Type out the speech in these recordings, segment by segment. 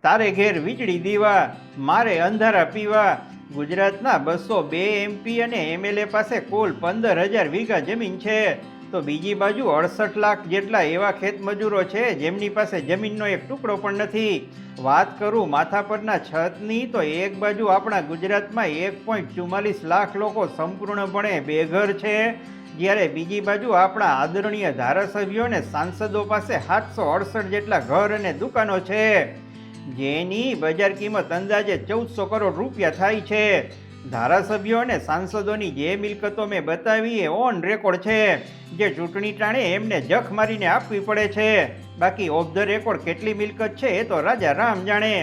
તારે ઘેર વીજળી દીવા, મારે અંધારા પીવા. ગુજરાતના 202 MP અને MLA પાસે કુલ 15,000 વીઘા જમીન છે, તો બીજી બાજુ 68 લાખ જેટલા એવા ખેતમજૂરો છે જેમની પાસે જમીનનો એક ટુકડો પણ નથી. વાત કરું માથા પરના છતની, તો એક બાજુ આપણા ગુજરાતમાં 1.44 લાખ લોકો સંપૂર્ણપણે બેઘર છે, જ્યારે બીજી બાજુ આપણા આદરણીય ધારાસભ્યો અને સાંસદો પાસે 768 જેટલા ઘર અને દુકાનો છે, જેની બજાર કિંમત અંદાજે 1400 કરોડ રૂપિયા થાય છે. ધારાસભ્યો અને સાંસદોની જે મિલકતો મેં બતાવી એ ઓન રેકોર્ડ છે, જે ચૂંટણી ટાણે એમને જખ મારીને આપવી પડે છે. બાકી ઓફ ધ રેકોર્ડ કેટલી મિલકત છે એ તો રાજા રામ જાણે.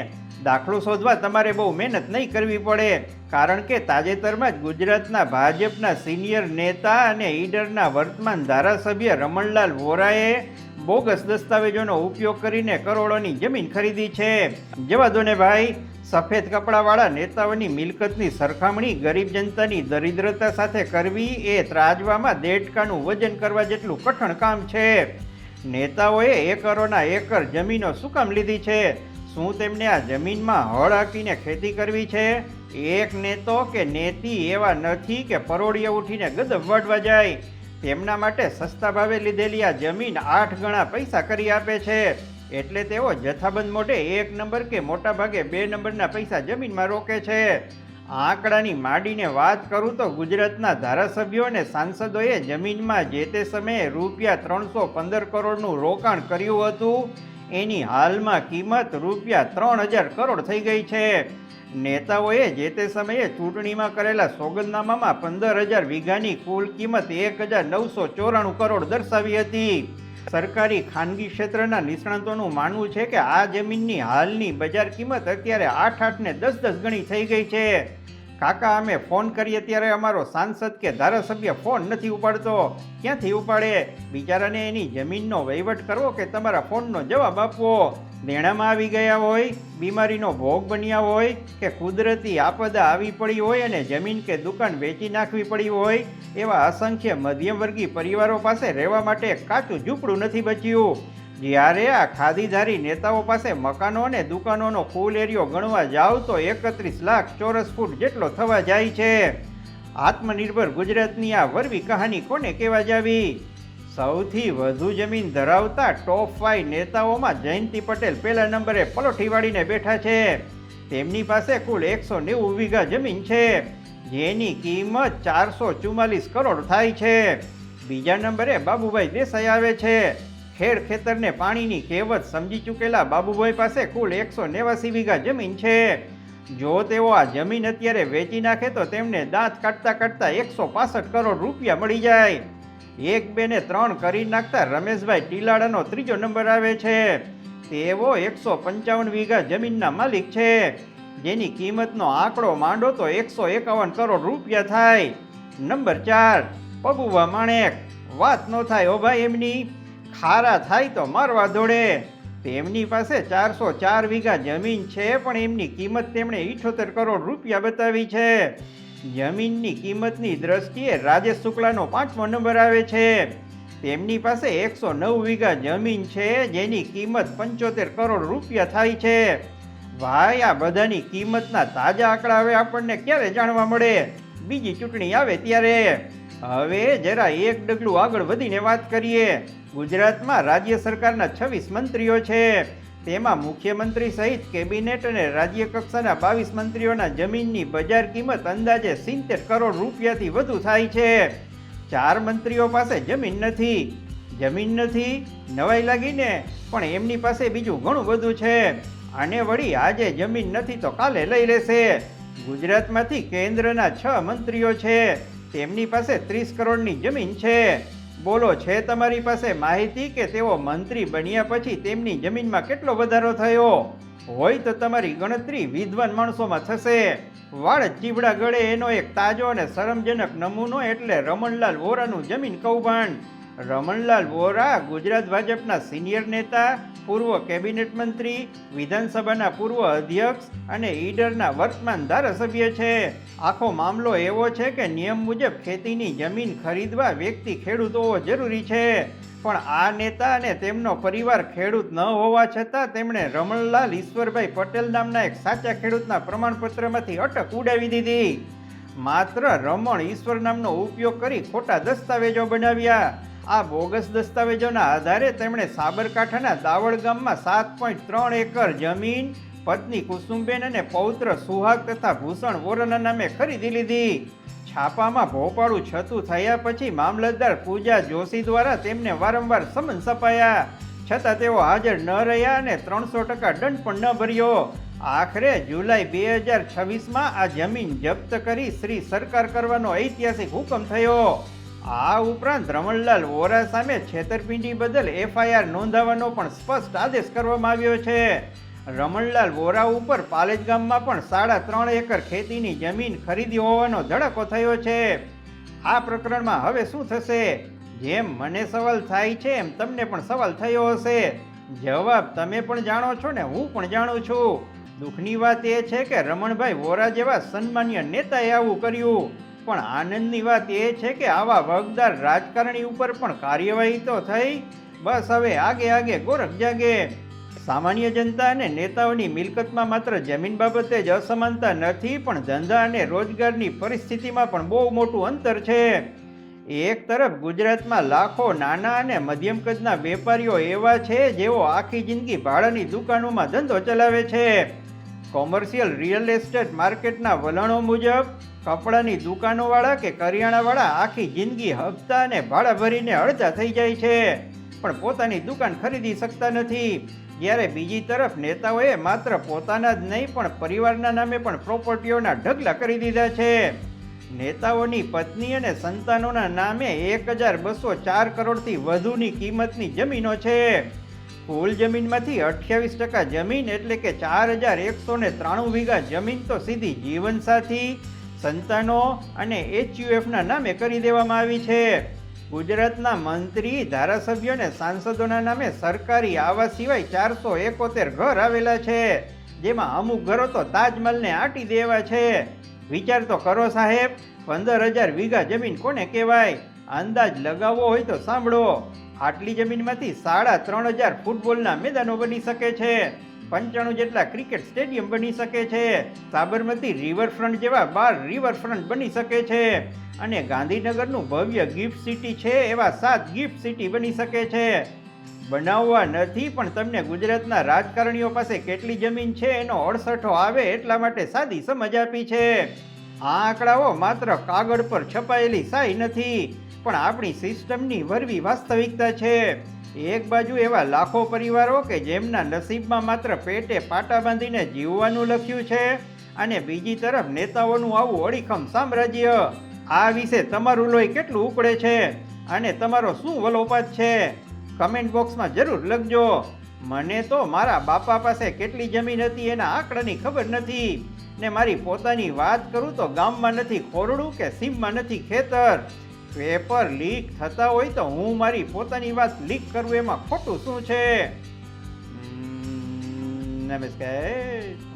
દાખલો શોધવા તમારે બહુ મહેનત નહીં કરવી પડે, કારણ કે તાજેતરમાં જ ગુજરાતના ભાજપના સિનિયર નેતા અને ઈડરના વર્તમાન ધારાસભ્ય રમણલાલ વોરાએ બોગસ દસ્તાવેજોનો ઉપયોગ કરીને કરોડોની જમીન ખરીદી છે. જવા દો ને ભાઈ, સફેદ કપડાવાળા નેતાઓની મિલકતની સરખામણી ગરીબ જનતાની દરિદ્રતા સાથે કરવી એ ત્રાજવામાં દેડકાનું વજન કરવા જેટલું કઠણ કામ છે. નેતાઓએ એકરોના એકર જમીનો શું કામ લીધી છે? શું તેમને આ જમીનમાં હળ હાંકીને ખેતી કરવી છે? એક નેતો કે નેતી એવા નથી કે પરોળીએ ઉઠીને ગદબ વાળવા જાય. તેમના માટે સસ્તા ભાવે લીધેલી આ જમીન 8 ગણા પૈસા કરી આપે છે, એટલે તેઓ જથ્થાબંધ મોઢે 1 નંબર કે મોટા ભાગે 2 નંબરના પૈસા જમીનમાં રોકે છે. આંકડાની માંડીને વાત કરું તો ગુજરાતના ધારાસભ્યો અને સાંસદોએ જમીનમાં જે તે સમયે રૂપિયા 315 કરોડનું રોકાણ કર્યું હતું, એની હાલમાં કિંમત રૂપિયા 3000 કરોડ થઈ ગઈ છે. નેતાઓએ જે તે સમયે ચૂંટણીમાં કરેલા સોગંદનામામાં 15,000 વીઘાની કુલ કિંમત 1,994 કરોડ દર્શાવી હતી. સરકારી ખાનગી ક્ષેત્રના નિષ્ણાતોનું માનવું છે કે આ જમીનની હાલની બજાર કિંમત અત્યારે 8 ને 10 ગણી થઈ ગઈ છે. કાકા, અમે ફોન કરીએ ત્યારે અમારો સાંસદ કે ધારાસભ્ય ફોન નથી ઉપાડતો. ક્યાંથી ઉપાડે? બિચારાને એની જમીનનો વહીવટ કરવો કે તમારા ફોનનો જવાબ આપવો. દેણામાં આવી ગયા હોય, બીમારીનો ભોગ બન્યા હોય, કે કુદરતી આપદા આવી પડી હોય અને જમીન કે દુકાન વેચી નાખવી પડી હોય, એવા અસંખ્ય મધ્યમવર્ગી પરિવારો પાસે રહેવા માટે કાચું ઝૂંપડું નથી બચ્યું. જ્યારે આ ખાદીધારી નેતાઓ પાસે મકાનો અને દુકાનોનો કુલ એરિયો ગણવા જાવ તો 31 લાખ ચોરસ ફૂટ જેટલો થવા જાય છે. આત્મનિર્ભર ગુજરાતની આ વરવી કહાની કોને કહેવા જાવી? સૌથી વધુ જમીન ધરાવતા ટોપ 5 નેતાઓમાં જયંતિ પટેલ પહેલા નંબરે પલોઠી વાળીને બેઠા છે. તેમની પાસે કુલ 190 વીઘા જમીન છે, જેની કિંમત 444 કરોડ થાય છે. બીજા નંબરે બાબુભાઈ દેસાઈ આવે છે. ખેડ ખેતરને પાણીની કહેવત સમજી ચૂકેલા બાબુભાઈ પાસે કુલ 189 વીઘા જમીન છે. જો તેઓ આ જમીન અત્યારે વેચી નાખે તો તેમને દાંત કાઢતા કાઢતા 165 કરોડ રૂપિયા મળી જાય. 1, 2 ને 3 કરી નાખતા રમેશભાઈ ટીલાડાનો ત્રીજો નંબર આવે છે. તેઓ 155 વીઘા જમીનના માલિક છે, જેની કિંમતનો આંકડો માંડો તો 151 કરોડ રૂપિયા થાય. નંબર 4, પબુભા માણેક. વાત ન થાય ઓ ભાઈ એમની, ખારા થાય તો મારવા દોડે. તેમની પાસે 404 વીઘા જમીન છે, પણ એમની કિંમત તેમણે 78 કરોડ રૂપિયા બતાવી છે. જમીનની કિંમતની દ્રષ્ટિએ રાજેશ શુક્લાનો 5મો નંબર આવે છે. તેમની પાસે 109 વીઘા જમીન છે, જેની કિંમત 75 કરોડ રૂપિયા થાય છે. ભાઈ, આ બધાની કિંમતના તાજા આંકડા હવે આપણને ક્યારે જાણવા મળે? બીજી ચૂંટણી આવે ત્યારે. હવે જરા એક ડગલું આગળ વધીને વાત કરીએ. ગુજરાતમાં રાજ્ય સરકારના 26 મંત્રીઓ છે. તેમાં મુખ્યમંત્રી સહિત કેબિનેટ અને રાજ્ય કક્ષાના 22 મંત્રીઓના જમીનની બજાર કિંમત અંદાજે 70 કરોડ રૂપિયાથી વધુ થાય છે. 4 મંત્રીઓ પાસે જમીન નથી. જમીન નથી? નવાઈ લાગીને, પણ એમની પાસે બીજું ઘણું બધું છે. અને વળી આજે જમીન નથી તો કાલે લઈ લેશે. ગુજરાતમાંથી કેન્દ્રના 6 મંત્રીઓ છે. તેમની પાસે 30 કરોડની જમીન છે. બોલો, છે તમારી પાસે માહિતી કે તેઓ મંત્રી બન્યા પછી તેમની જમીનમાં કેટલો વધારો થયો? હોય તો તમારી ગણતરી વિદ્વાન માણસોમાં થશે. વાળ ચીવડા ગળે એનો એક તાજો અને શરમજનક નમૂનો એટલે રમણલાલ વોરાનું જમીન કૌભાંડ. રમણલાલ વોરા ગુજરાત ભાજપના સિનિયર નેતા, પૂર્વ કેબિનેટ મંત્રી, વિધાનસભાના પૂર્વ અધ્યક્ષ અને ઈડરના વર્તમાન ધારાસભ્ય છે. આખો મામલો એવો છે કે નિયમ મુજબ ખેતીની જમીન ખરીદવા વ્યક્તિ ખેડૂત હોવો જરૂરી છે. પણ આ નેતા અને તેમનો પરિવાર ખેડૂત ન હોવા છતાં તેમણે રમણલાલ ઈશ્વરભાઈ પટેલ નામના એક સાચા ખેડૂતના પ્રમાણપત્રમાંથી અટક ઉડાવી દીધી. માત્ર રમણ ઈશ્વર નામનો ઉપયોગ કરી ખોટા દસ્તાવેજો બનાવ્યા. આ બોગસ દસ્તાવેજોના આધારે તેમણે સાબરકાંઠાના દાવડ ગામમાં 7.3 એકર જમીન પત્ની કુસુમબેન અને પૌત્ર સુહાગ તથા ભૂષણ વોરાના નામે ખરીદી લીધી. છાપામાં ભોપાળું છતું થયા પછી મામલતદાર પૂજા જોશી દ્વારા તેમને વારંવાર સમન્સ અપાયા, છતાં તેઓ હાજર ન રહ્યા અને 300% દંડ પણ ન ભર્યો. આખરે જુલાઈ 2026માં આ જમીન જપ્ત કરી શ્રી સરકાર કરવાનો ઐતિહાસિક હુકમ થયો. આ ઉપરાંત રમણલાલ વોરા સામે છેતરપિંડી બદલ FIR નોંધાવવાનો પણ સ્પષ્ટ આદેશ કરવામાં આવ્યો છે. રમણલાલ વોરા ઉપર પાલેજ ગામમાં પણ 3.5 એકર ખેતીની જમીન ખરીદી હોવાનો ધડાકો થયો છે. આ પ્રકરણમાં હવે શું થશે? જેમ મને સવાલ થાય છે એમ તમને પણ સવાલ થયો હશે. જવાબ તમે પણ જાણો છો ને હું પણ જાણું છું. દુઃખની વાત એ છે કે રમણભાઈ વોરા જેવા સન્માન્ય નેતાએ આવું કર્યું, પણ આનંદની વાત એ છે કે આવા વગદાર રાજકારણી ઉપર પણ કાર્યવાહી તો થઈ. બસ હવે આગે ગોરખ જાગે. સામાન્ય જનતા અને નેતાઓની મિલકતમાં માત્ર જમીન બાબતે જ અસમાનતા નથી, પણ ધંધા અને રોજગારની પરિસ્થિતિમાં પણ બહુ મોટું અંતર છે. એક તરફ ગુજરાતમાં લાખો નાના અને મધ્યમ કદના વેપારીઓ એવા છે જેઓ આખી જિંદગી ભાડાની દુકાનોમાં ધંધો ચલાવે છે. કોમર્શિયલ રિયલ એસ્ટેટ માર્કેટના વલણો મુજબ કપડાની દુકાનોવાળા કે કરિયાણાવાળા આખી જિંદગી હપ્તા અને ભાડા ભરીને અડધા થઈ જાય છે, પણ પોતાની દુકાન ખરીદી શકતા નથી. જ્યારે બીજી તરફ નેતાઓએ માત્ર પોતાના જ નહીં પણ પરિવારના નામે પણ પ્રોપર્ટીઓના ઢગલા કરી દીધા છે. નેતાઓની પત્ની અને સંતાનોના નામે 1204 કરોડથી વધુની કિંમતની જમીનો છે. કુલ જમીનમાંથી 28% જમીન એટલે કે 4193 વીઘા જમીન તો સીધી જીવનસાથી, સંતાનો અને HUFના નામે કરી દેવામાં આવી છે. ગુજરાતના મંત્રી, ધારાસભ્યો અને સાંસદોના નામે સરકારી આવાસ સિવાય 471 ઘર આવેલા છે, જેમાં અમુક ઘરો તો તાજમહલને આંટી દેવા છે. વિચાર તો કરો સાહેબ, 15,000 વીઘા જમીન કોને કહેવાય? અંદાજ લગાવવો હોય તો સાંભળો. આટલી જમીનમાંથી 3,500 ફૂટબોલના મેદાનો બની શકે છે, 95 જેટલા ક્રિકેટ સ્ટેડિયમ બની શકે છે, સાબરમતી રિવરફ્રન્ટ જેવા 12 રિવરફ્રન્ટ બની શકે છે, અને ગાંધીનગરનું ભવ્ય ગિફ્ટ સિટી છે એવા 7 ગિફ્ટ સિટી બની શકે છે. બનાવવા નથી, પણ તમને ગુજરાતના રાજકારણીઓ પાસે કેટલી જમીન છે એનો અડસઠો આવે એટલા માટે સાદી સમજ આપી છે. આ આંકડાઓ માત્ર કાગળ પર છપાયેલી શાહી નથી, પણ આપણી સિસ્ટમની વરવી વાસ્તવિકતા છે. એક બાજુ એવા લાખો પરિવારો કે જેમના નસીબમાં માત્ર પેટે પાટા બાંધીને જીવવાનું લખ્યું છે, અને બીજી તરફ નેતાઓનું આવું અડીખમ સામ્રાજ્ય. આ વિશે તમારું લોહી કેટલું ઉકળે છે અને તમારો શું વલોપાત છે? કમેન્ટ બોક્સમાં જરૂર લખજો. મને તો મારા બાપા પાસે કેટલી જમીન હતી એના આંકડાની ખબર નથી, ને મારી પોતાની વાત કરું તો ગામમાં નથી ખોરડું કે સીમમાં નથી ખેતર. પેપર લીક થતા હોય તો હું મારી પોતાની વાત લીક કરું એમાં ખોટું શું છે? નમસ્કાર.